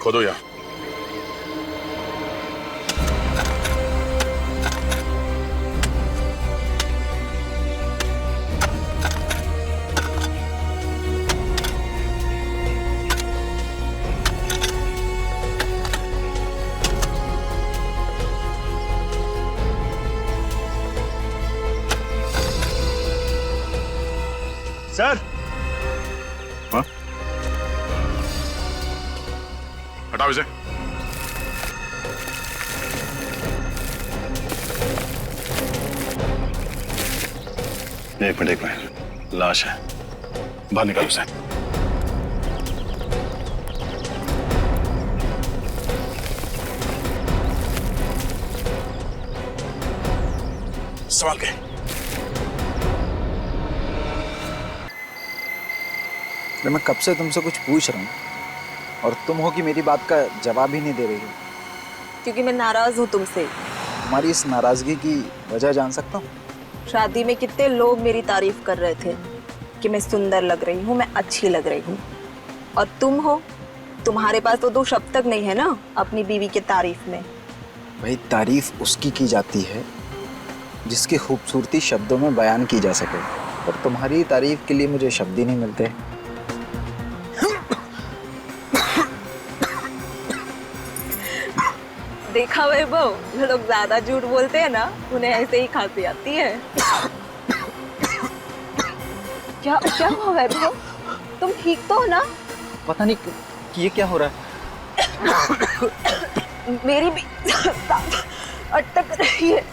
खोदो यहाँ। सर, हाँ? हटाओ इसे। एक मिनट, लाश है, बाहर निकालो उसे। संभाल के। मैं कब से तुमसे कुछ पूछ रहा हूँ और तुम हो कि मेरी बात का जवाब ही नहीं दे रही हो। क्योंकि मैं नाराज हूँ तुमसे। तुम्हारी इस नाराजगी की वजह जान सकता हूँ? शादी में कितने लोग मेरी तारीफ कर रहे थे कि मैं सुंदर लग रही हूँ, मैं अच्छी लग रही हूँ, और तुम हो, तुम्हारे पास तो 2 शब्द तक नहीं है ना अपनी बीवी की तारीफ में। भाई, तारीफ उसकी की जाती है जिसकी खूबसूरती शब्दों में बयान की जा सके, और तुम्हारी तारीफ के लिए मुझे शब्द ही नहीं मिलते। देखा वैभव, जो लोग ज्यादा झूठ बोलते हैं ना, उन्हें ऐसे ही खांसी आती है। क्या क्या हुआ वैभव? तुम ठीक तो हो ना? पता नहीं कि ये क्या हो रहा है। मेरी भी अटक रही है।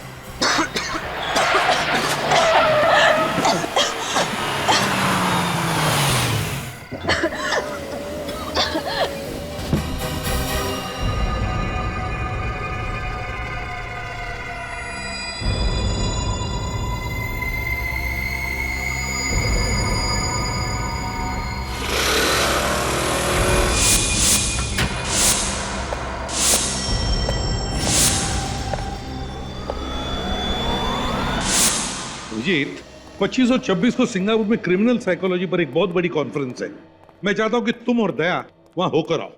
अभिजीत, 25 और 26 को सिंगापुर में क्रिमिनल साइकोलॉजी पर एक बहुत बड़ी कॉन्फ्रेंस है। मैं चाहता हूं कि तुम और दया वहां होकर आओ।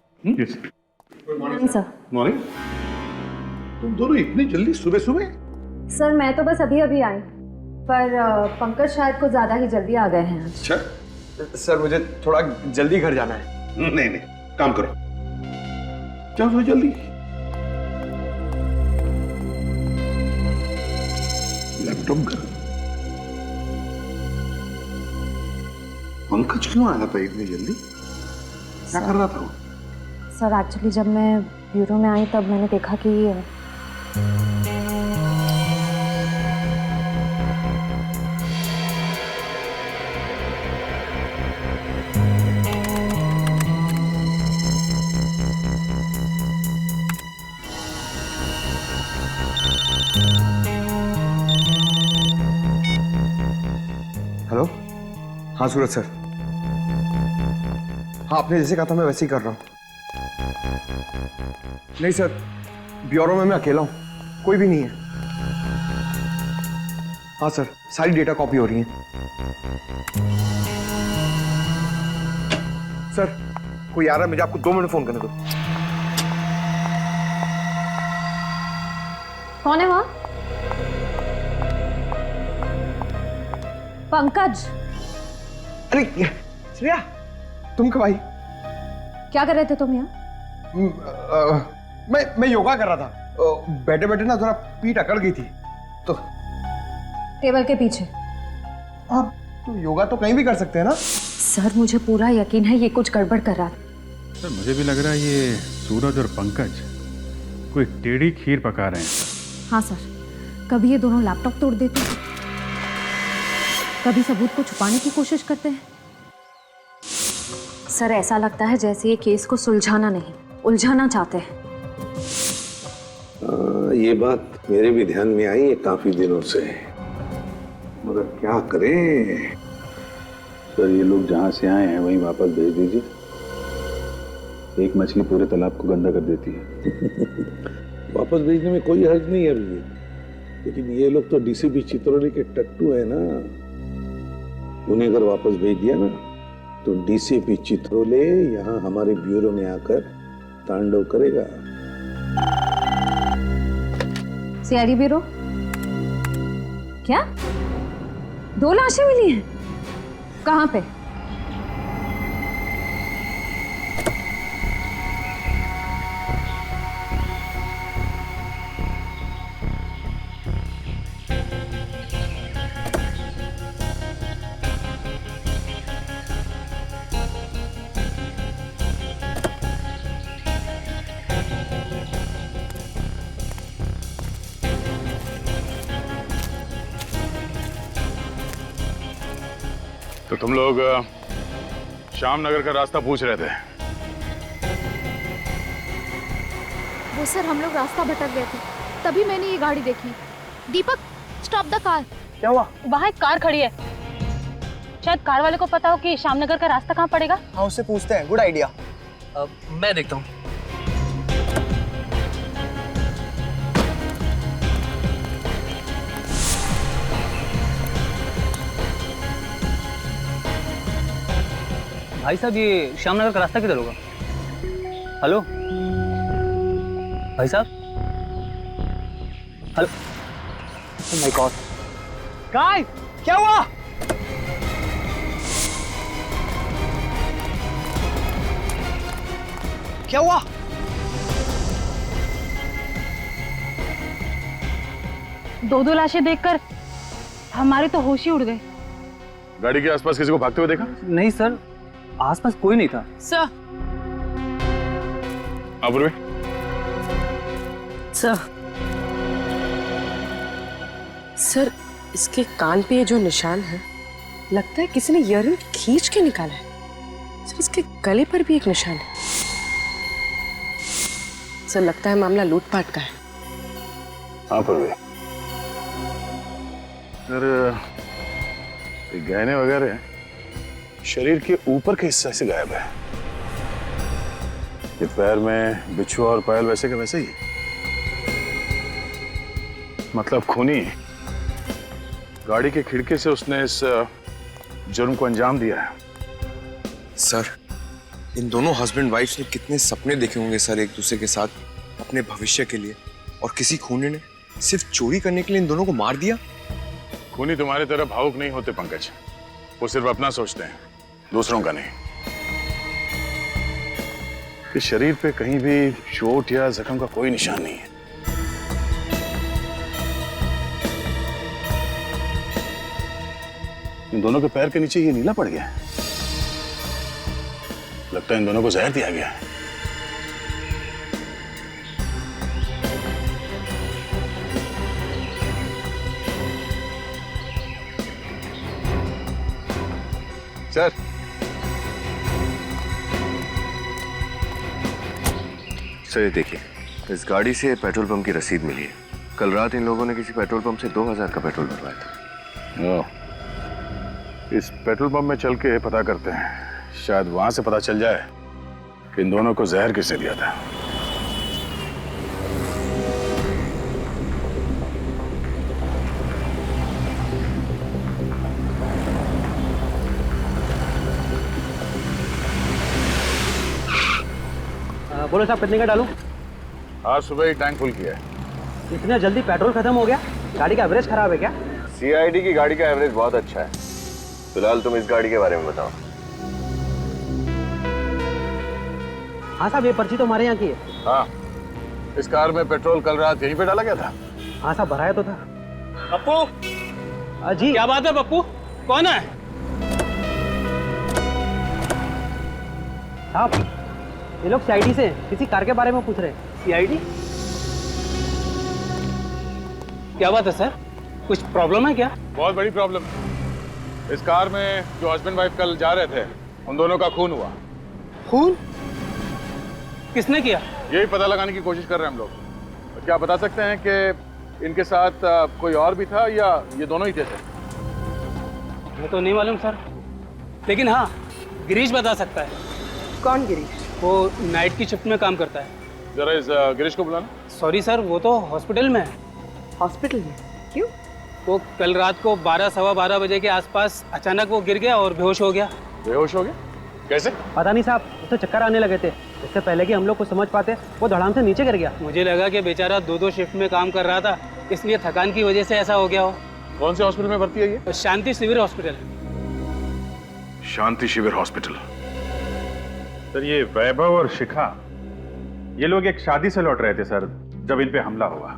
Morning sir. मॉर्निंग। तुम दोनों इतनी जल्दी सुबह सुबह? सर, मैं तो बस अभी अभी आई, पर पंकज शायद कुछ ज्यादा ही जल्दी आ गए हैं। अच्छा। सर मुझे थोड़ा जल्दी घर जाना है। नहीं, काम करो, जाओ जल्दी। लैपटॉप घर। पंकज क्यों आया था इतनी जल्दी? क्या कर रहा था वो? सर, एक्चुअली जब मैं ब्यूरो में आई तब मैंने देखा कि हेलो। हाँ सूरज सर। हाँ, आपने जैसे कहा था मैं वैसे ही कर रहा हूँ। नहीं सर, ब्यूरो में मैं अकेला हूँ, कोई भी नहीं है। हाँ सर, सारी डेटा कॉपी हो रही है। सर, कोई आ रहा है, मुझे आपको 2 मिनट फोन करने दो। कौन है वहां? पंकज। अरे श्रेया, तुम कब आई? क्या कर रहे थे तुम यहाँ? मैं योगा कर रहा था। बैठे बैठे ना थोड़ा पीठ अकड़ गई थी तो। टेबल के पीछे। आप तो योगा तो कहीं भी कर सकते हैं ना? सर, मुझे पूरा यकीन है ये कुछ गड़बड़ कर रहा था। सर, मुझे भी लग रहा है ये सूरज और पंकज कोई टेढ़ी खीर पका रहे हैं सर। हाँ सर, कभी ये दोनों लैपटॉप तोड़ देते हैं, कभी सबूत को छुपाने की कोशिश करते हैं। सर, ऐसा लगता है जैसे ये केस को सुलझाना नहीं, उलझाना चाहते हैं। ये बात मेरे भी ध्यान में आई है काफी दिनों से, मगर क्या करें। सर, ये लोग जहाँ से आए हैं वहीं वापस भेज दीजिए। एक मछली पूरे तालाब को गंदा कर देती है। वापस भेजने में कोई हर्ज नहीं है अभी, लेकिन ये लोग तो डीसीपी चित्रोली के टट्टू है ना। उन्हें अगर वापस भेज दिया ना तो डीसीपी चित्रोले यहाँ हमारे ब्यूरो में आकर तांडव करेगा। CID bureau. क्या 2 लाशें मिली हैं? कहाँ पे? तो तुम लोग श्याम नगर का रास्ता पूछ रहे थे। वो सर हम लोग रास्ता भटक गए थे, तभी मैंने ये गाड़ी देखी। दीपक, स्टॉप द कार। क्या हुआ? वहाँ एक कार खड़ी है, शायद कार वाले को पता हो कि श्यामनगर का रास्ता कहाँ पड़ेगा। हाँ, उससे पूछते हैं। Good idea. मैं देखता हूँ। भाई साहब, ये श्यामनगर का रास्ता किधर होगा? हेलो भाई साहब, hello. Oh my God guys, क्या हुआ? क्या हुआ? दो लाशें देखकर हमारे तो होश ही उड़ गए। गाड़ी के आसपास किसी को भागते हुए देखा? नहीं सर, आसपास कोई नहीं था। सर, पूर्वी। सर, इसके कान पे ये जो निशान है, लगता है किसी ने ईयररिंग खींच के निकाला है। सर, इसके गले पर भी एक निशान है। सर, लगता है मामला लूटपाट का है। हाँ पूर्वी। सर, ये गहने वगैरह शरीर के ऊपर के हिस्से से गायब है। ये पैर में बिछुआ और पायल वैसे के वैसे ही, मतलब खूनी। गाड़ी के खिड़की से उसने इस जुर्म को अंजाम दिया है। सर, इन दोनों हस्बैंड वाइफ ने कितने सपने देखे होंगे सर एक दूसरे के साथ, अपने भविष्य के लिए, और किसी खूनी ने सिर्फ चोरी करने के लिए इन दोनों को मार दिया। खूनी तुम्हारी तरह भावुक नहीं होते पंकज, वो सिर्फ अपना सोचते हैं, दूसरों का नहीं। इस शरीर पे कहीं भी चोट या जख्म का कोई निशान नहीं है। इन दोनों के पैर के नीचे ये नीला पड़ गया है। लगता है इन दोनों को जहर दिया गया है। सर, सर ये देखिए, इस गाड़ी से पेट्रोल पंप की रसीद मिली है। कल रात इन लोगों ने किसी पेट्रोल पंप से 2000 का पेट्रोल भरवाया था। इस पेट्रोल पंप में चल के पता करते हैं, शायद वहां से पता चल जाए कि इन दोनों को जहर किसने दिया था। बोलो साहब, कितने का डालूं? आज सुबह ही टैंक फुल किया है। इतना जल्दी पेट्रोल खत्म हो गया? गाड़ी का एवरेज खराब है क्या? सीआईडी की गाड़ी का एवरेज बहुत अच्छा है। फिलहाल तुम इस गाड़ी के बारे में बताओ। हाँ साहब, ये पर्ची तो हमारे यहाँ की है। हाँ, इस कार में पेट्रोल कल रात यहीं पे डाला गया था। हाँ साहब, भराया तो था। पप्पू, जी क्या बात है पप्पू? कौन है? साहब, ये लोग सीआईडी से किसी कार के बारे में पूछ रहे हैं। सीआईडी? क्या बात है सर, कुछ प्रॉब्लम है क्या? बहुत बड़ी प्रॉब्लम है। इस कार में जो हस्बैंड वाइफ कल जा रहे थे, उन दोनों का खून हुआ। खून? किसने किया? यही पता लगाने की कोशिश कर रहे हैं हम लोग। क्या बता सकते हैं कि इनके साथ कोई और भी था या ये दोनों ही थे? मैं तो नहीं मालूम सर, लेकिन हाँ, गिरीश बता सकता है। कौन गिरीश? वो नाइट की शिफ्ट में काम करता है। जरा इस गिरीश को बुलाना। सॉरी सर, वो तो हॉस्पिटल में है। हॉस्पिटल में? क्यों? वो कल रात को 12 सवा 12 बजे के आसपास अचानक वो गिर गया और बेहोश हो गया। बेहोश हो गया? कैसे? पता नहीं साहब, उसे चक्कर आने लगे थे। इससे पहले कि हम लोग कुछ समझ पाते वो धड़ाम से नीचे गिर गया। मुझे लगा कि बेचारा 2-2 शिफ्ट में काम कर रहा था, इसलिए थकान की वजह से ऐसा हो गया हो। कौन से हॉस्पिटल में भर्ती है ये? शांति शिविर हॉस्पिटल। शांति शिविर हॉस्पिटल। सर ये वैभव और शिखा ये लोग एक शादी से लौट रहे थे सर, जब इन पे हमला हुआ।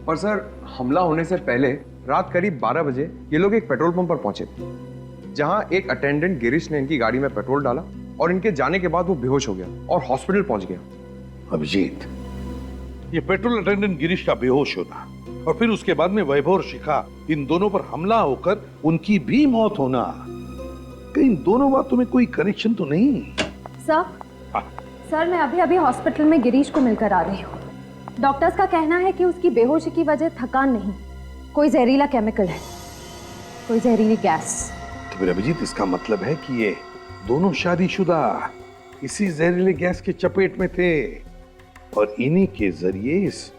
पर सर हमला होने से पहले रात करीब 12 बजे ये लोग एक पेट्रोल पंप पर पहुंचे थे, जहां एक अटेंडेंट गिरीश ने इनकी गाड़ी में पेट्रोल डाला और इनके जाने के बाद वो बेहोश हो गया और हॉस्पिटल पहुंच गया। अभिजीत, ये पेट्रोल अटेंडेंट गिरीश का बेहोश होना और फिर उसके बाद में वैभव और शिखा इन दोनों पर हमला होकर उनकी भी मौत होना, कहीं इन दोनों बातों में कोई कनेक्शन तो नहीं? सर मैं अभी अभी हॉस्पिटल में गिरीश को मिलकर आ रही हूँ। डॉक्टर्स का कहना है कि उसकी बेहोशी की वजह थकान नहीं, कोई जहरीला केमिकल है, कोई जहरीली गैस। तो फिर अभिजीत इसका मतलब है कि ये दोनों शादीशुदा इसी जहरीले गैस के चपेट में थे और इन्हीं के जरिए इस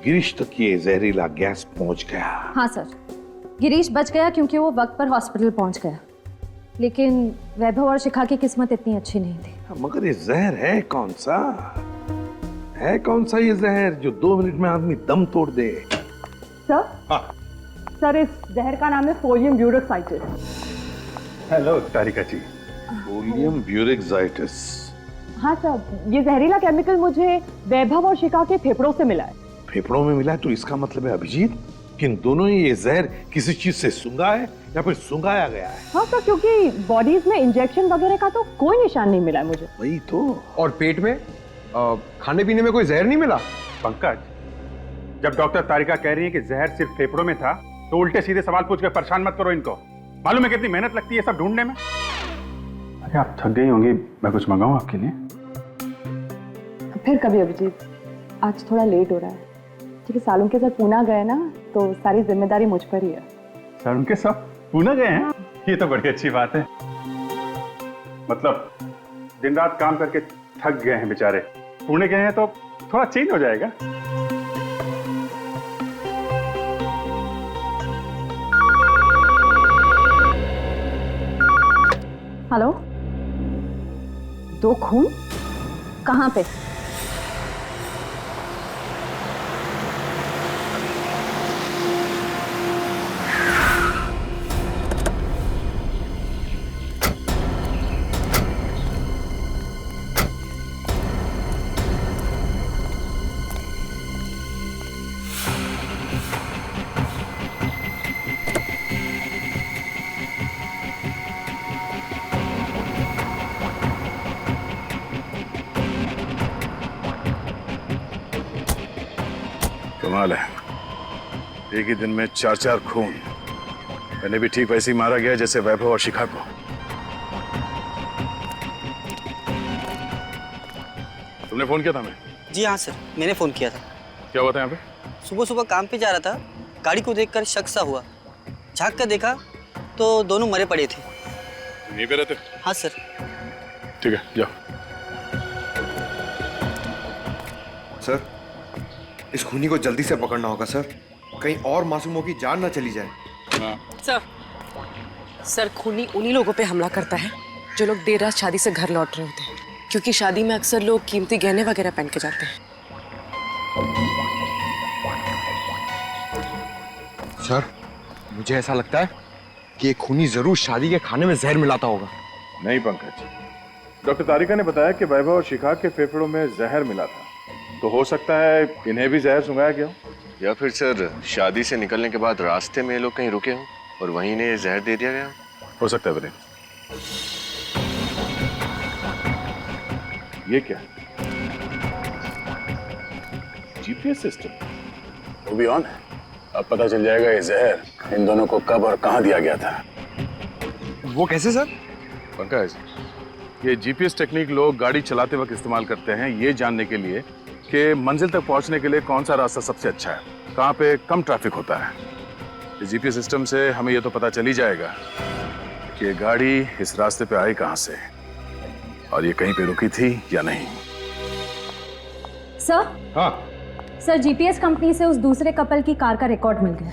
गिरीश तक ये जहरीला गैस पहुंच गया। हाँ सर, गिरीश बच गया क्योंकि वो वक्त पर हॉस्पिटल पहुंच गया, लेकिन वैभव और शिखा की किस्मत इतनी अच्छी नहीं थी। मगर ये जहर है कौन सा? है कौन सा ये जहर जो 2 मिनट में आदमी दम तोड़ दे? सर? हाँ। सर इस जहर का नाम है सोडियम ब्यूरोक्साइटिस। हेलो तारिका जी। सोडियम ब्यूरोक्साइटिस। हाँ सर, ये जहरीला केमिकल मुझे वैभव और शिखा के फेफड़ों से मिला है। फेफड़ों में मिला है तो इसका मतलब है अभिजीत कि इन दोनों ही ये जहर किसी चीज से सूंघा है या फिर सूंघाया गया है। हाँ सर, क्योंकि बॉडीज में इंजेक्शन वगैरह का तो कोई निशान नहीं मिला है मुझे। वही तो। और पेट में खाने पीने में कोई जहर नहीं मिला? पंकज, जब डॉक्टर तारिका कह रही है कि जहर सिर्फ फेफड़ों में था, तो उल्टे सीधे सवाल पूछ कर परेशान मत करो इनको। मालूम है कितनी मेहनत लगती है सब ढूंढने में। अरे आप थक गई होंगी, मैं कुछ मंगाऊं आपके लिए? फिर कभी अभिजीत, आज थोड़ा लेट हो रहा है क्योंकि सालों के साथ पूना गए ना, तो सारी जिम्मेदारी मुझ पर ही है। सर उनके सब पूना गए हैं? ये तो बड़ी अच्छी बात है। मतलब दिन रात काम करके थक गए हैं बेचारे, पुणे गए हैं तो थोड़ा चेंज हो जाएगा। हेलो, 2 खून कहाँ पे? कमाल है, एक ही दिन में 4 खून। मैंने भी ठीक वैसे ही मारा गया जैसे वैभव और शिखा को। तुमने फोन किया था? मैं जी हाँ सर, मैंने फोन किया था। क्या हुआ था यहाँ पे? सुबह सुबह काम पे जा रहा था, गाड़ी को देखकर शक सा हुआ। झांक कर देखा तो दोनों मरे पड़े थे। यहीं पे रहते? हाँ सर। ठीक है, जाओ। सर इस खूनी को जल्दी से पकड़ना होगा सर, कहीं और मासूमों की जान ना चली जाए। सर खूनी उन्हीं लोगों पे हमला करता है जो लोग देर रात शादी से घर लौट रहे होते हैं, क्योंकि शादी में अक्सर लोग कीमती गहने वगैरह पहन के जाते हैं। सर मुझे ऐसा लगता है कि ये खूनी जरूर शादी के खाने में जहर मिलाता होगा। नहीं पंकज, डॉक्टर तारिका ने बताया कि वैभव और शिखा के फेफड़ों में जहर मिला था, तो हो सकता है इन्हें भी जहर सुंघाया गया हो। या फिर सर शादी से निकलने के बाद रास्ते में ये लोग कहीं रुके हों और वहीं इन्हें जहर दे दिया गया हो सकता है। बने ये क्या? जीपीएस सिस्टम वो भी ऑन है। अब पता चल जाएगा ये जहर इन दोनों को कब और कहां दिया गया था। वो कैसे सर? पंकज, ये जीपीएस टेक्निक लोग गाड़ी चलाते वक्त इस्तेमाल करते हैं ये जानने के लिए कि मंजिल तक पहुंचने के लिए कौन सा रास्ता सबसे अच्छा है, कहां पे कम ट्रैफिक होता है। इस जीपीएस सिस्टम से हमें ये तो पता चल ही जाएगा कि ये गाड़ी इस रास्ते पे आई कहां से और ये कहीं पे रुकी थी या नहीं। सर? हाँ सर, जीपीएस कंपनी से उस दूसरे कपल की कार का रिकॉर्ड मिल गया।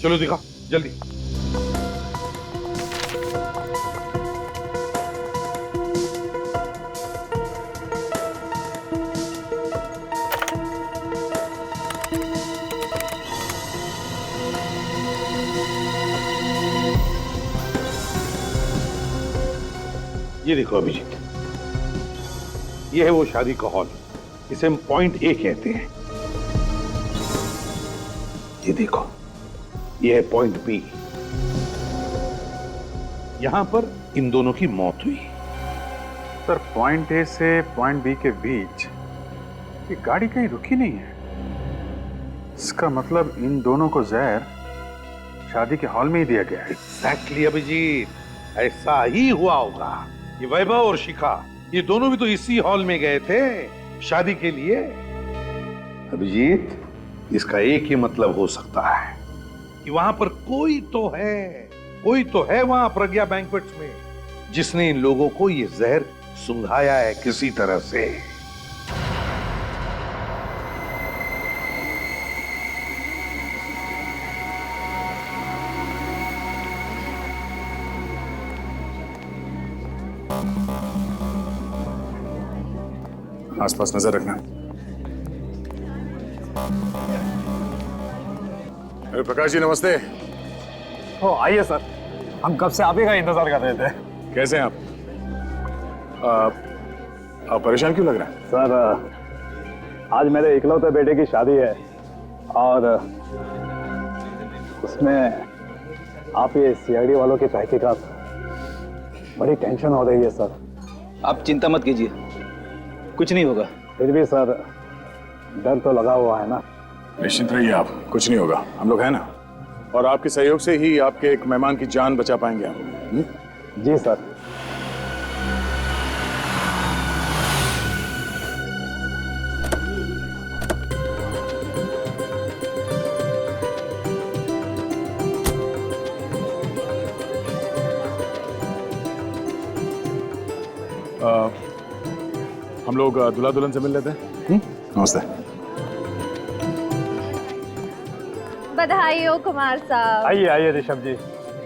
चलो दिखाओ जल्दी। ये देखो अभिजीत, ये है वो शादी का हॉल, इसे हम पॉइंट ए कहते हैं। ये देखो, ये है पॉइंट बी। यहां पर इन दोनों की मौत हुई। सर पॉइंट ए से पॉइंट बी के बीच ये गाड़ी कहीं रुकी नहीं है। इसका मतलब इन दोनों को जहर शादी के हॉल में ही दिया गया है। एग्जैक्टली अभिजीत, ऐसा ही हुआ होगा। ये वैभव और शिखा, ये दोनों भी तो इसी हॉल में गए थे शादी के लिए। अभिजीत, इसका एक ही मतलब हो सकता है कि वहां पर कोई तो है वहां प्रज्ञा बैंक्वेट्स में, जिसने इन लोगों को ये जहर सुंघाया है किसी तरह से। आसपास नजर रखना। अरे प्रकाश जी नमस्ते। ओ आइए सर, हम कब से आप ही का इंतजार कर रहे थे। कैसे हैं आप परेशान क्यों लग रहे हैं? सर आज मेरे इकलौते बेटे की शादी है और उसमें आप ये सीआईडी वालों की तहकीकात, बड़ी टेंशन हो रही है सर। आप चिंता मत कीजिए, कुछ नहीं होगा। फिर भी सर डर तो लगा हुआ है ना। निश्चिंत रहिए आप, कुछ नहीं होगा, हम लोग हैं ना। और आपके सहयोग से ही आपके एक मेहमान की जान बचा पाएंगे हम। जी सर। हम लोग दूल्हा दुल्हन से मिल लेते हैं। नमस्ते। बधाई हो कुमार साहब। आइए आइए ऋषभ जी,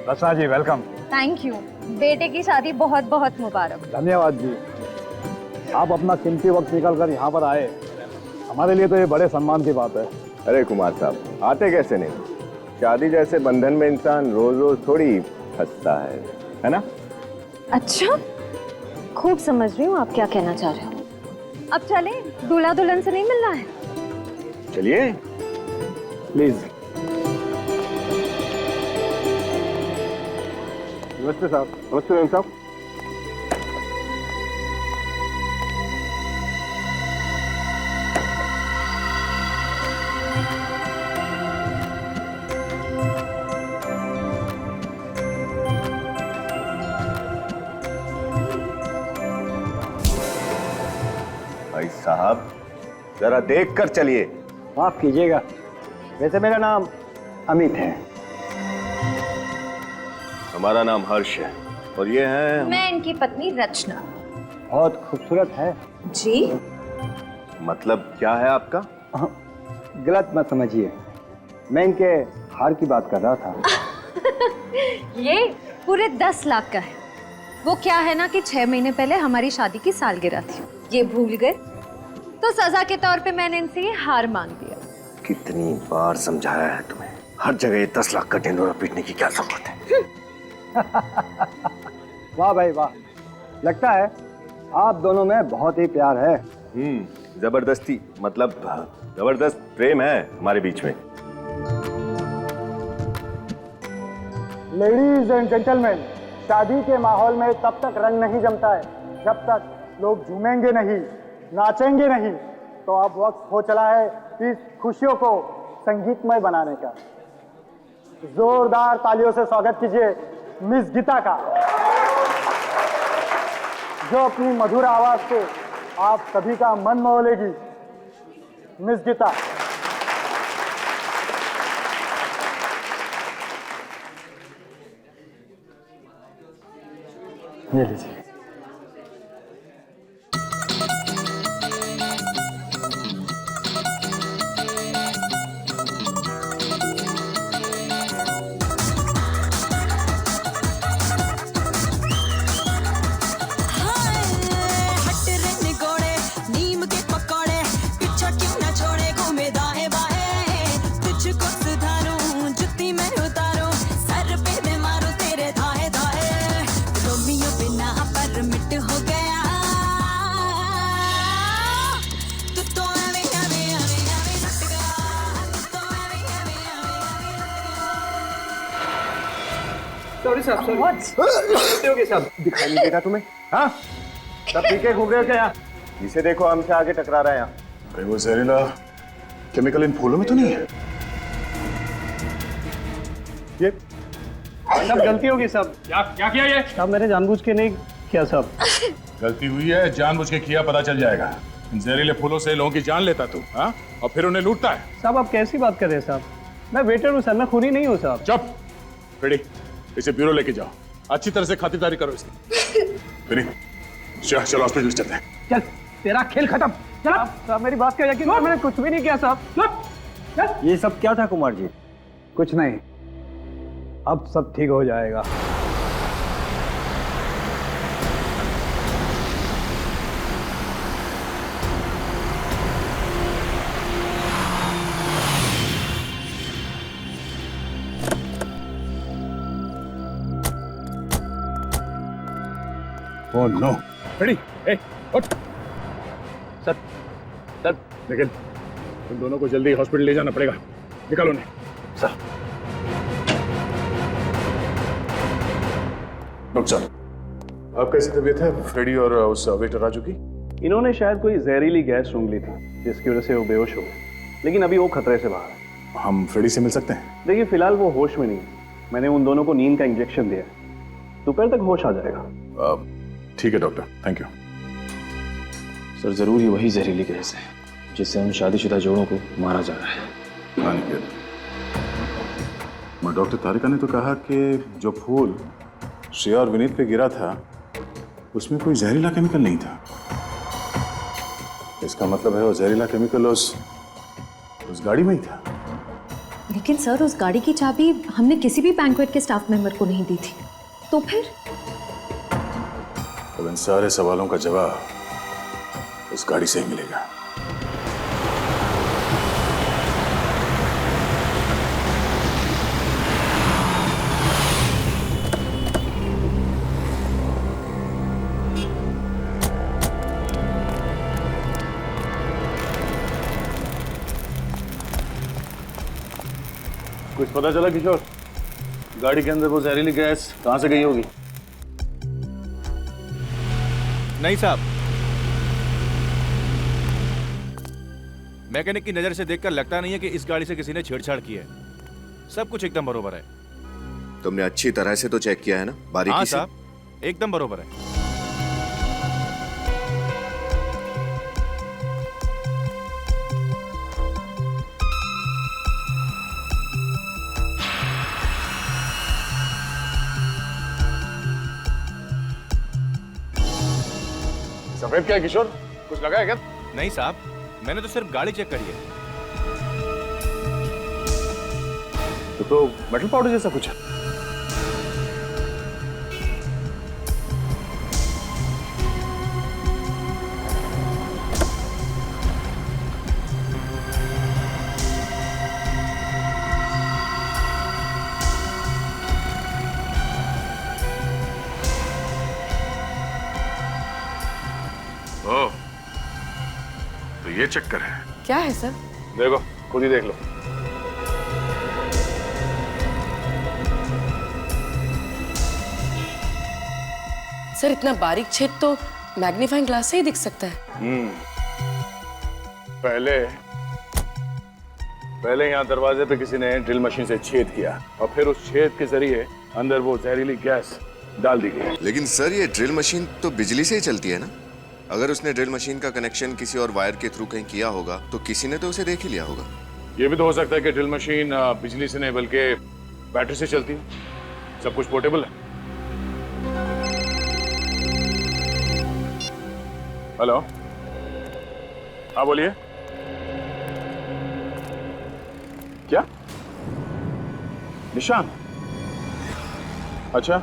रचना जी वेलकम। थैंक यू, बेटे की शादी बहुत बहुत मुबारक। धन्यवाद जी, आप अपना कीमती वक्त निकाल कर यहाँ पर आए, हमारे लिए तो ये बड़े सम्मान की बात है। अरे कुमार साहब, आते कैसे नहीं, शादी जैसे बंधन में इंसान रोज रोज थोड़ी फंसता है ना? अच्छा, खूब समझ रही हूँ आप क्या कहना चाह रहे हो। अब चले, दूल्हा दुल्हन से नहीं मिलना है? चलिए प्लीज। नमस्ते साहब। नमस्ते मैम साहब। भाई साहब जरा देख कर चलिए। माफ कीजिएगा, वैसे मेरा नाम अमित है। हमारा नाम हर्ष है और ये है मैं इनकी पत्नी रचना। बहुत खूबसूरत है जी। मतलब क्या है आपका? गलत मत समझिए, मैं इनके हार की बात कर रहा था। ये पूरे 10 लाख का है। वो क्या है ना कि 6 महीने पहले हमारी शादी की सालगिरह थी, ये भूल गए, तो सजा के तौर पे मैंने इनसे ये हार मांग दिया। कितनी बार समझाया है तुम्हें, हर जगह 10 लाख का ढिंढोरा पीटने की क्या जरूरत है? वाह भाई वाह, लगता है आप दोनों में बहुत ही प्यार है। जबरदस्ती मतलब जबरदस्त प्रेम है हमारे बीच में। लेडीज एंड जेंटलमैन, शादी के माहौल में तब तक रंग नहीं जमता है जब तक लोग झूमेंगे नहीं, नाचेंगे नहीं। तो अब वक्त हो चला है इस खुशियों को संगीतमय बनाने का। जोरदार तालियों से स्वागत कीजिए मिस गीता का, जो अपनी मधुर आवाज से आप सभी का मन मोह लेगी। मिस गीता। ये लीजिए। रोमियो बिना सॉरी साहब, गलती हो गई साहब। दिखाई नहीं देगा तुम्हें? हाँ, सब पी के घूम रहे हो क्या यहाँ? जिसे देखो हमसे आगे टकरा रहा है यहाँ। अरे वो जहरीला केमिकल इन फूलों में तो नहीं है? ये सब गलती होगी साहब। क्या किया ये? साहब मैंने जानबूझ के नहीं किया साहब। गलती हुई है, जानबूझ के किया, पता चल जाएगा। इन जहरीले फूलों से लोगों की जान लेता तू, हाँ? और फिर उन्हें लूटता है। साहब आप कैसी बात कर रहे हैं साहब? मैं वेटर हूँ सर, मैं खूनी नहीं हूँ साहब। चुप, फ्रेडी, इसे ब्यूरो लेके जाओ, अच्छी तरह से खातिरदारी करो इसकी। फ्रेडी, चलो हॉस्पिटल चलते हैं। चल, तेरा खेल खत्म। चल। साहब मेरी बात का यकीन करो, मैंने कुछ भी नहीं किया साहब। ये सब क्या था कुमार जी? कुछ नहीं, अब सब ठीक हो जाएगा। ओह नो, फ्रेडी, ए, उठ। सर, निखिल, इन दोनों को जल्दी हॉस्पिटल ले जाना पड़ेगा। निकालो उन्हें। सर। डॉक्टर साहब, अब कैसी तबीयत है फ्रेडी और उस वेटर राजू की? इन्होंने शायद कोई जहरीली गैस सूंघ ली थी, जिसकी वजह से वो बेहोश हो गए, लेकिन अभी वो खतरे से बाहर है। हम फ्रेडी से मिल सकते हैं? देखिए फिलहाल वो होश में नहीं है। मैंने उन दोनों को नींद का इंजेक्शन दिया है, दोपहर तक होश आ जाएगा। ठीक है डॉक्टर, थैंक यू। सर जरूर ही वही जहरीली गैस है जिससे उन शादीशुदा जोड़ों को मारा जा रहा है। हाँ निखिल, मगर डॉक्टर तारिका ने तो कहा कि जो फूल श्रेया और विनीत पे गिरा था उसमें कोई जहरीला केमिकल नहीं था। इसका मतलब है वो जहरीला केमिकल उस गाड़ी में ही था। लेकिन सर उस गाड़ी की चाबी हमने किसी भी बैंक्वेट के स्टाफ मेंबर को नहीं दी थी, तो फिर? अब इन सारे सवालों का जवाब उस गाड़ी से ही मिलेगा। कुछ पता चला किशोर, गाड़ी के अंदर वो जहरीली गैस कहां से गई होगी? नहीं साहब, मैकेनिक की नजर से देखकर लगता नहीं है कि इस गाड़ी से किसी ने छेड़छाड़ की है। सब कुछ एकदम बरोबर है। तुमने अच्छी तरह से तो चेक किया है ना, बारीकी हाँ से? साहब, एकदम बरोबर है। सफेद क्या है किशोर, कुछ लगा है क्या? नहीं साहब, मैंने तो सिर्फ गाड़ी चेक करी है। तो मेटल पाउडर जैसा कुछ है। ओह, तो ये चक्कर है। क्या है सर? देखो, खुद ही देख लो। सर इतना बारीक छेद तो मैग्नीफाइंग ग्लास से ही दिख सकता है। पहले यहाँ दरवाजे पे किसी ने ड्रिल मशीन से छेद किया और फिर उस छेद के जरिए अंदर वो जहरीली गैस डाल दी गई। लेकिन सर ये ड्रिल मशीन तो बिजली से ही चलती है ना? अगर उसने ड्रिल मशीन का कनेक्शन किसी और वायर के थ्रू कहीं किया होगा तो किसी ने तो उसे देख ही लिया होगा। ये भी तो हो सकता है कि ड्रिल मशीन बिजली से नहीं बल्कि बैटरी से चलती है। सब कुछ पोर्टेबल है। हेलो, हाँ बोलिए। क्या? निशान? अच्छा,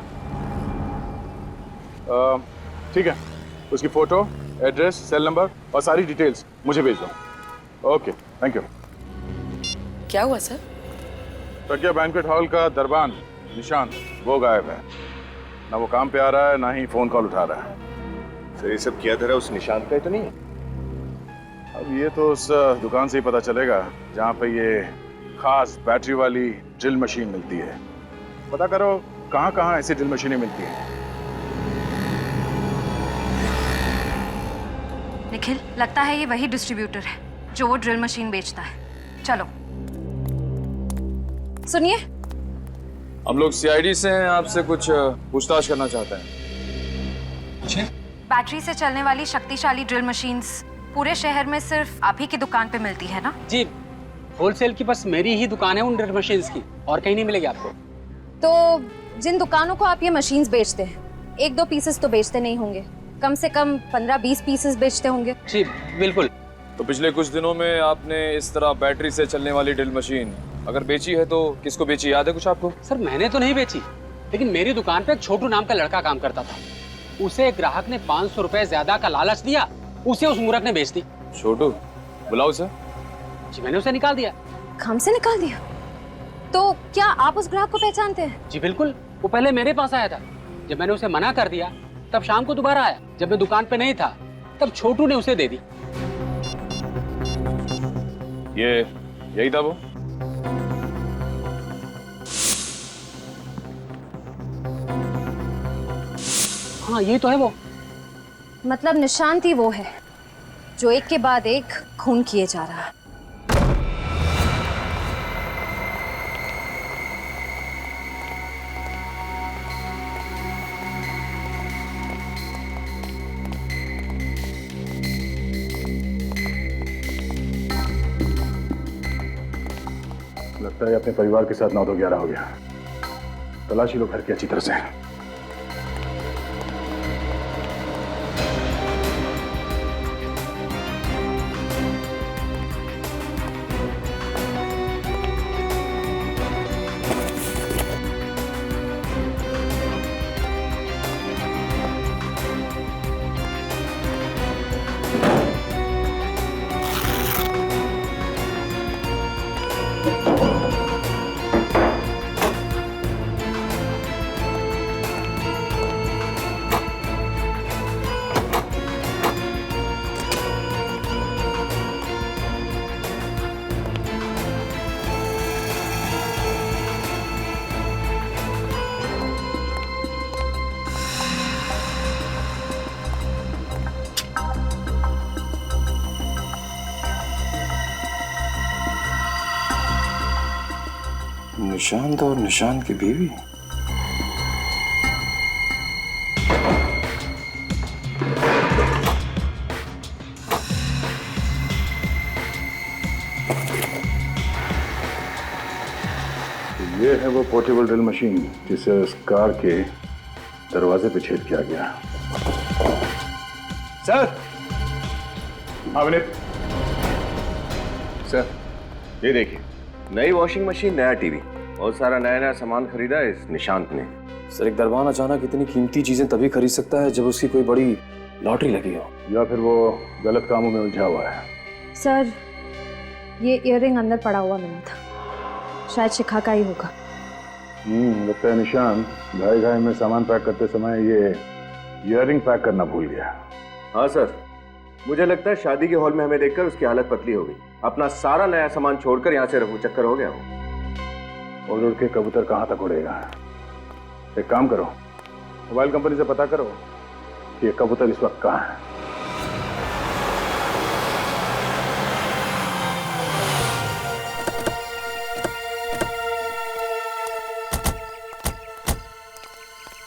ठीक है, उसकी फोटो, एड्रेस, सेल नंबर और सारी डिटेल्स मुझे भेज दो। Okay, thank you. क्या हुआ सर? प्रज्ञा बैंक्वेट हॉल का दरबान निशान वो गायब है। ना वो काम पे आ रहा है, ना ही फोन कॉल उठा रहा है। सर ये सब किया धरा उस निशान का ही तो नहीं है? अब ये तो उस दुकान से ही पता चलेगा जहाँ पे ये खास बैटरी वाली ड्रिल मशीन मिलती है। पता करो कहाँ कहाँ ऐसी ड्रिल मशीनें मिलती हैं? निखिल, लगता है ये वही डिस्ट्रीब्यूटर है जो वो ड्रिल मशीन बेचता है। चलो। सुनिए, हम लोग सीआईडी से हैं, आपसे कुछ पूछताछ करना चाहते हैं। बैटरी से चलने वाली शक्तिशाली ड्रिल मशीन्स पूरे शहर में सिर्फ आप ही की दुकान पे मिलती है ना? जी, होलसेल की बस मेरी ही दुकान है उन ड्रिल मशीन्स की, और कहीं नहीं मिलेगी आपको। तो जिन दुकानों को आप ये मशीन्स बेचते हैं, 1-2 पीसेस तो बेचते नहीं होंगे, कम से कम 15-20 पीसेस बेचते होंगे। जी बिल्कुल। तो पिछले कुछ दिनों में आपने इस तरह बैटरी से चलने वाली ड्रिल मशीन अगर बेची है तो किसको बेची, याद है कुछ आपको? सर मैंने तो नहीं बेची, लेकिन मेरी दुकान पे एक छोटू नाम का लड़का काम करता था। उसे एक ग्राहक ने 500 रुपए ज्यादा का लालच दिया, उसे उस मूर्ख ने बेच दी। छोटू, बुलाओ उसे। जी मैंने उसे निकाल दिया। काम से निकाल दिया? तो क्या आप उस ग्राहक को पहचानते हैं? जी बिल्कुल, वो पहले मेरे पास आया था। जब मैंने उसे मना कर दिया तब शाम को दोबारा आया। जब मैं दुकान पे नहीं था तब छोटू ने उसे दे दी। यही था वो? हाँ ये तो है वो। मतलब निशांत ही वो है जो एक के बाद एक खून किए जा रहा है। लगता है अपने परिवार के साथ 9-11 हो गया। तलाशी लो घर की अच्छी तरह से। निशांत और निशांत की बीवी। ये है वो पोर्टेबल ड्रिल मशीन जिसे उस कार के दरवाजे पे छेद किया गया। सर, हाँ विनीत। सर, ये देखिए, नई वॉशिंग मशीन, नया टीवी और सारा नया नया सामान खरीदा है इस निशांत ने। सर, एक दरबान अचानक इतनी कीमती चीजें तभी खरीद सकता है जब उसकी कोई बड़ी लॉटरी लगी हो, या फिर वो गलत कामों में उलझा हुआ है। सर, ये इयररिंग अंदर पड़ा हुआ मिला था, शायद शिखा का ही होगा। लगता है निशांत घाई घाई में सामान पैक करते समय ये इयररिंग पैक करना भूल गया। हाँ सर, मुझे लगता है शादी के हॉल में हमें देखकर उसकी हालत पतली हो गई। अपना सारा नया सामान छोड़कर यहाँ से रफू चक्कर हो गया हो। उड़ उड़ के कबूतर कहाँ तक उड़ेगा। एक काम करो, मोबाइल कंपनी से पता करो कि ये कबूतर इस वक्त कहाँ है।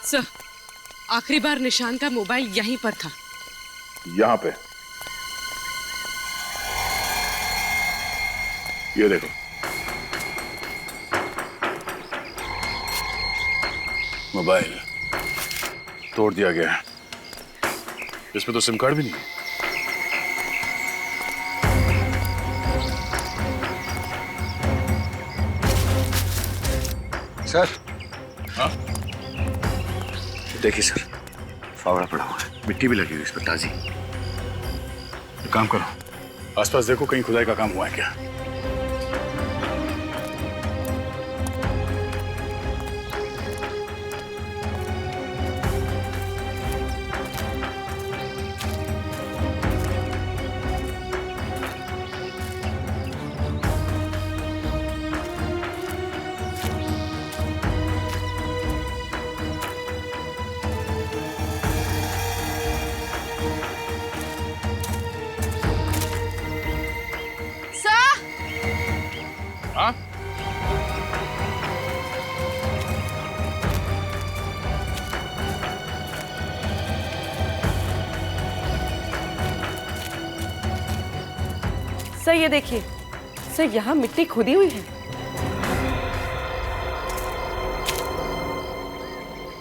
सर, आखिरी बार निशांत का मोबाइल यहीं पर था। यहाँ पे ये देखो, मोबाइल तोड़ दिया गया है। इसमें तो सिम कार्ड भी नहीं है। सर, हाँ? देखिए सर, फावड़ा पड़ा हुआ है, मिट्टी भी लगी हुई इस पर ताजी। एक काम करो, आसपास देखो कहीं खुदाई का काम हुआ है क्या। हाँ? सर ये देखिए, सर यहाँ मिट्टी खुदी हुई है।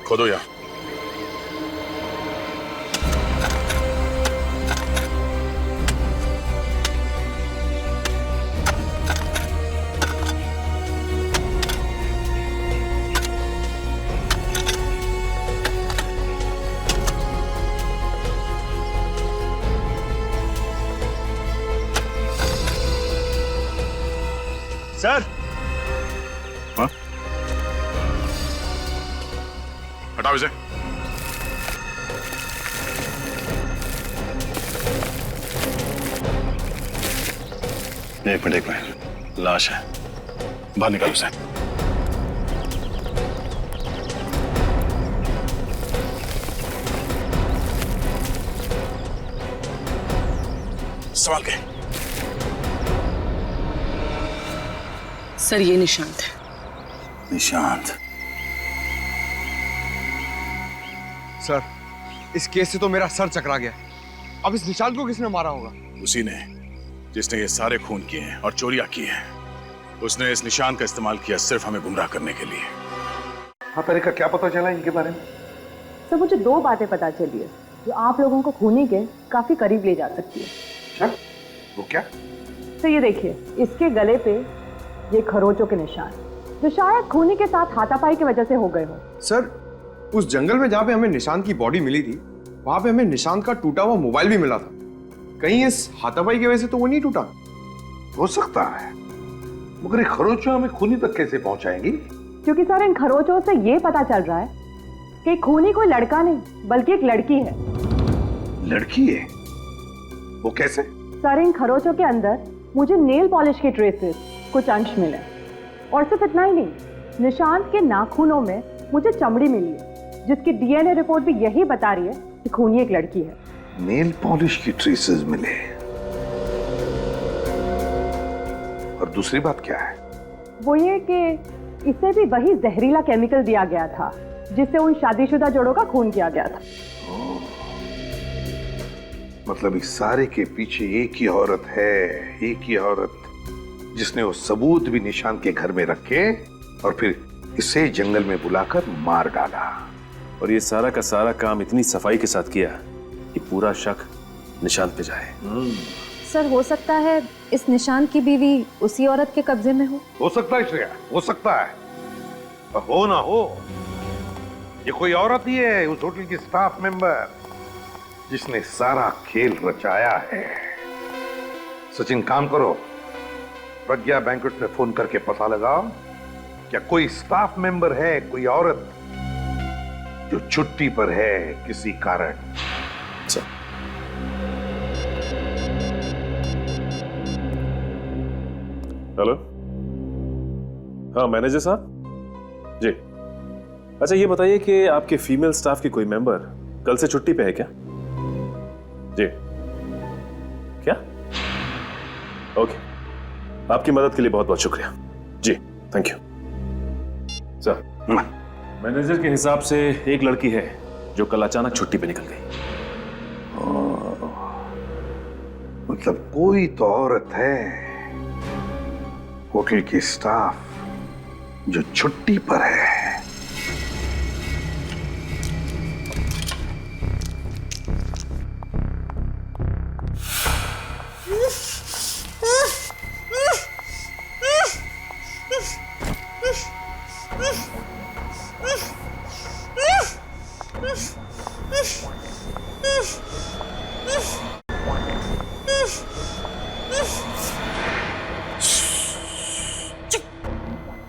खोदो यहाँ। सर, हाँ? हटाओ इसे। एक मिनट, लाश है, बाहर निकालो उसे। संभाल के। सर ये निशांत है। निशांत? सर, इस केस से तो मेरा सर चकरा गया। अब इस निशांत को किसने मारा होगा? उसी ने जिसने ये सारे खून किए हैं और चोरियां की हैं। उसने इस निशान का इस्तेमाल किया सिर्फ हमें गुमराह करने के लिए। हाँ, तारिका क्या पता चला इनके बारे में? सर मुझे 2 बातें पता चली है जो आप लोगों को खूनी के काफी करीब ले जा सकती है। अच्छा, वो क्या? तो ये देखिए, इसके गले पे ये खरोचों के निशान जो शायद खूनी के साथ हाथापाई की वजह से हो गए हो। सर, उस जंगल में जहाँ पे हमें निशांत की बॉडी मिली थी, वहां पे हमें निशांत का टूटा हुआ मोबाइल भी मिला था। कहीं इस हाथापाई की वजह से तो वो नहीं टूटा? हो सकता है, मगर ये खरोचों हमें खूनी तक कैसे पहुंचाएंगी? क्योंकि सर इन खरोचों से ये पता चल रहा है कि खूनी कोई लड़का नहीं बल्कि एक लड़की है। लड़की है? वो कैसे? सर इन खरोचों के अंदर मुझे नेल पॉलिश के ट्रेसेस कुछ अंश मिले, और सिर्फ इतना ही नहीं, निशांत के नाखूनों में मुझे चमड़ी मिली है जिसकी डीएनए रिपोर्ट भी यही बता रही है कि खूनी एक लड़की है। नेल पॉलिश की ट्रेसेस मिले, और दूसरी बात क्या है? वो ये कि इसे भी वही जहरीला केमिकल दिया गया था जिससे उन शादीशुदा जोड़ों का खून किया गया था। मतलब इस सारे के पीछे एक ही औरत है, एक ही औरत जिसने वो सबूत भी निशान के घर में रखे और फिर इसे जंगल में बुलाकर मार डाला। और ये सारा का सारा काम इतनी सफाई के साथ किया कि पूरा शक निशांत पे जाए। सर हो सकता है इस निशांत की बीवी उसी औरत के कब्जे में हो सकता है श्रेया, हो सकता है। पर हो ना हो, ये कोई औरत ही है, उस होटल की स्टाफ मेंबर जिसने सारा खेल रचाया है। सचिन, काम करो, प्रज्ञा बैंक्वेट में फोन करके पता लगाओ क्या कोई स्टाफ मेंबर है, कोई औरत जो छुट्टी पर है किसी कारण। हेलो, हाँ मैनेजर साहब जी। अच्छा ये बताइए कि आपके फीमेल स्टाफ की कोई मेंबर कल से छुट्टी पे है क्या? जी, क्या? ओके, आपकी मदद के लिए बहुत बहुत शुक्रिया जी, थैंक यू सर। मैनेजर के हिसाब से एक लड़की है जो कल अचानक छुट्टी पे निकल गई। मतलब कोई तो औरत है होटल की स्टाफ जो छुट्टी पर है।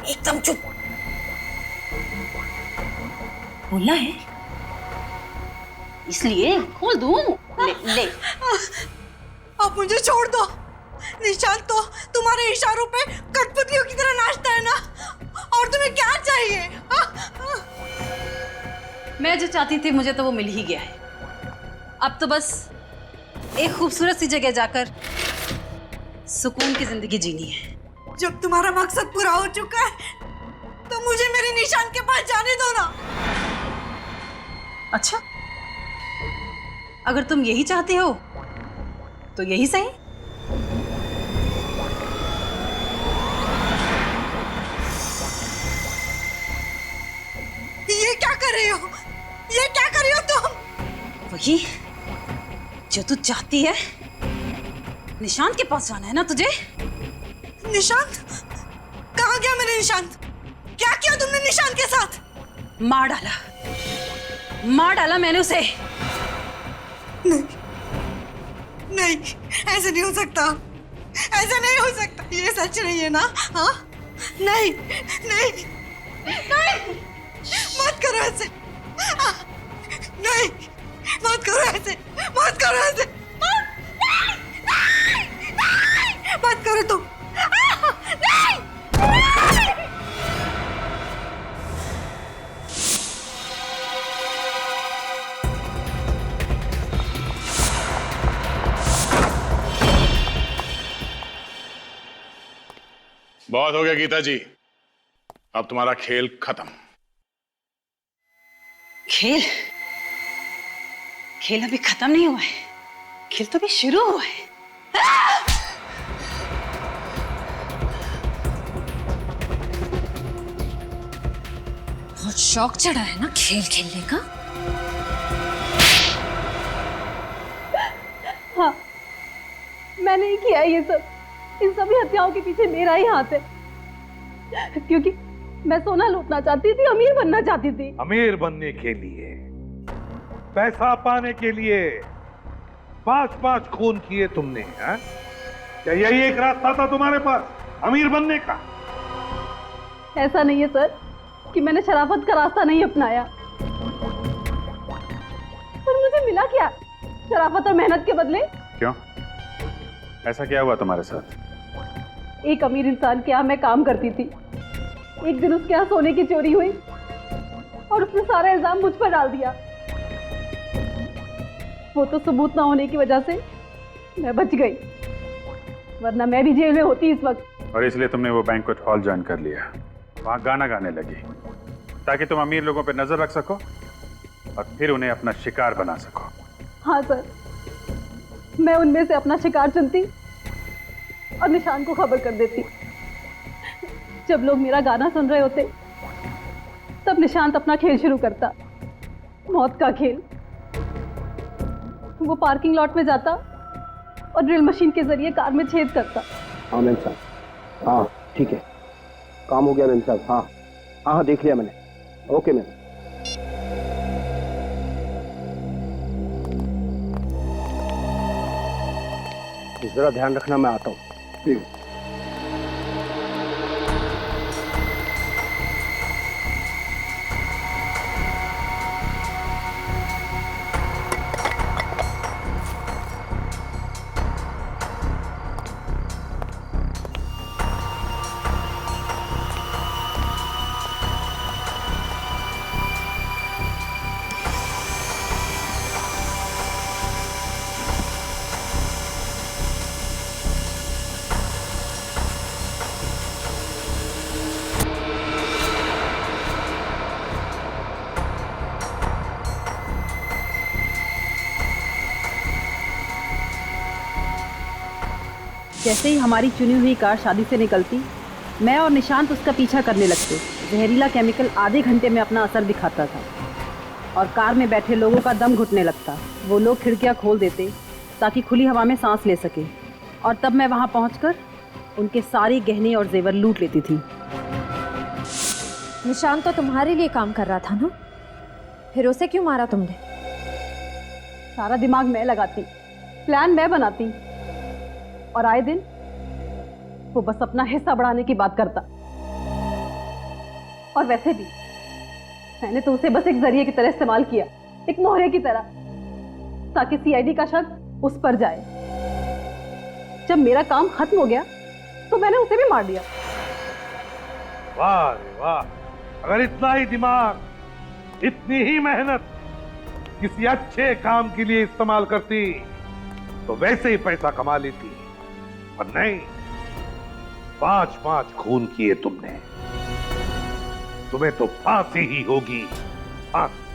एकदम चुप। बोलना है इसलिए खोल दूं। ले ले। आप मुझे छोड़ दो। निशांत तो तुम्हारे इशारों पे कठपुतलियों की तरह नाचता है ना, और तुम्हें क्या चाहिए? मैं जो चाहती थी मुझे तो वो मिल ही गया है। अब तो बस एक खूबसूरत सी जगह जाकर सुकून की जिंदगी जीनी है। जब तुम्हारा मकसद पूरा हो चुका है तो मुझे मेरे निशान के पास जाने दो ना। अच्छा, अगर तुम यही चाहते हो तो यही सही। ये क्या कर रहे हो? ये क्या कर रही हो तुम? वही जो तू चाहती है। निशांत के पास जाना है ना तुझे? निशांत? कहाँ गया मेरा निशांत? क्या किया तुमने निशांत के साथ? मार डाला मैंने उसे। नहीं, नहीं, ऐसे नहीं हो सकता, ऐसा नहीं हो सकता। ये सच नहीं है ना? हाँ, नहीं, नहीं, नहीं, मत करो ऐसे। नहीं, मत करो ऐसे, मत करो ऐसे, मत करो तुम। नहीं, बहुत हो गया गीता जी, अब तुम्हारा खेल खत्म। खेल? खेल अभी खत्म नहीं हुआ है, खेल तो अभी शुरू हुआ है। बहुत शौक चढ़ा है ना खेल खेलने का। हाँ, मैंने ही किया ये सब। इन सभी हत्याओं के पीछे मेरा ही हाथ है, क्योंकि मैं सोना लूटना चाहती थी, अमीर बनना चाहती थी। अमीर बनने के लिए, पैसा पाने के लिए 5-5 खून किए तुमने, हैं? क्या यही एक रास्ता था तुम्हारे पास अमीर बनने का? ऐसा नहीं है सर कि मैंने शराफत का रास्ता नहीं अपनाया, पर मुझे मिला क्या शराफत और मेहनत के बदले? क्यों? ऐसा क्या हुआ तुम्हारे साथ? एक अमीर इंसान के यहाँ मैं काम करती थी। एक दिन उसके यहाँ सोने की चोरी हुई और उसने सारा इल्जाम मुझ पर डाल दिया। वो तो सबूत ना होने की वजह से मैं बच गई, वरना मैं भी जेल में होती इस वक्त। और इसलिए तुमने वो बैंक्वेट हॉल ज्वाइन कर लिया, वहां गाना गाने लगी, ताकि तुम अमीर लोगों पर नजर रख सको और फिर उन्हें अपना शिकार बना सको। हाँ सर, मैं उनमें से अपना शिकार चुनती और निशान को खबर कर देती। जब लोग मेरा गाना सुन रहे होते तब निशांत अपना खेल शुरू करता, मौत का खेल। वो पार्किंग लॉट में जाता और ड्रिल मशीन के जरिए कार में छेद करता। हाँ मैम साहब, हाँ ठीक है, काम हो गया मैम साहब। हाँ हाँ हाँ, देख लिया मैंने। Okay ma'am. जरा ध्यान रखना, मैं आता हूँ। ठीक। जैसे ही हमारी चुनी हुई कार शादी से निकलती, मैं और निशांत उसका पीछा करने लगते। जहरीला केमिकल आधे घंटे में अपना असर दिखाता था और कार में बैठे लोगों का दम घुटने लगता। वो लोग खिड़कियां खोल देते ताकि खुली हवा में सांस ले सके, और तब मैं वहां पहुंचकर उनके सारे गहने और जेवर लूट लेती थी। निशांत तो तुम्हारे लिए काम कर रहा था ना, फिर उसे क्यों मारा तुमने? सारा दिमाग मैं लगाती, प्लान मैं बनाती, और आए दिन वो बस अपना हिस्सा बढ़ाने की बात करता। और वैसे भी मैंने तो उसे बस एक जरिए की तरह इस्तेमाल किया, एक मोहरे की तरह, ताकि सीआईडी का शक उस पर जाए। जब मेरा काम खत्म हो गया तो मैंने उसे भी मार दिया। वाह रे वाह, अगर इतना ही दिमाग, इतनी ही मेहनत किसी अच्छे काम के लिए इस्तेमाल करती तो वैसे ही पैसा कमा लेती, पर नहीं, 5-5 खून किए तुमने, तुम्हें तो फांसी ही होगी, फांसी।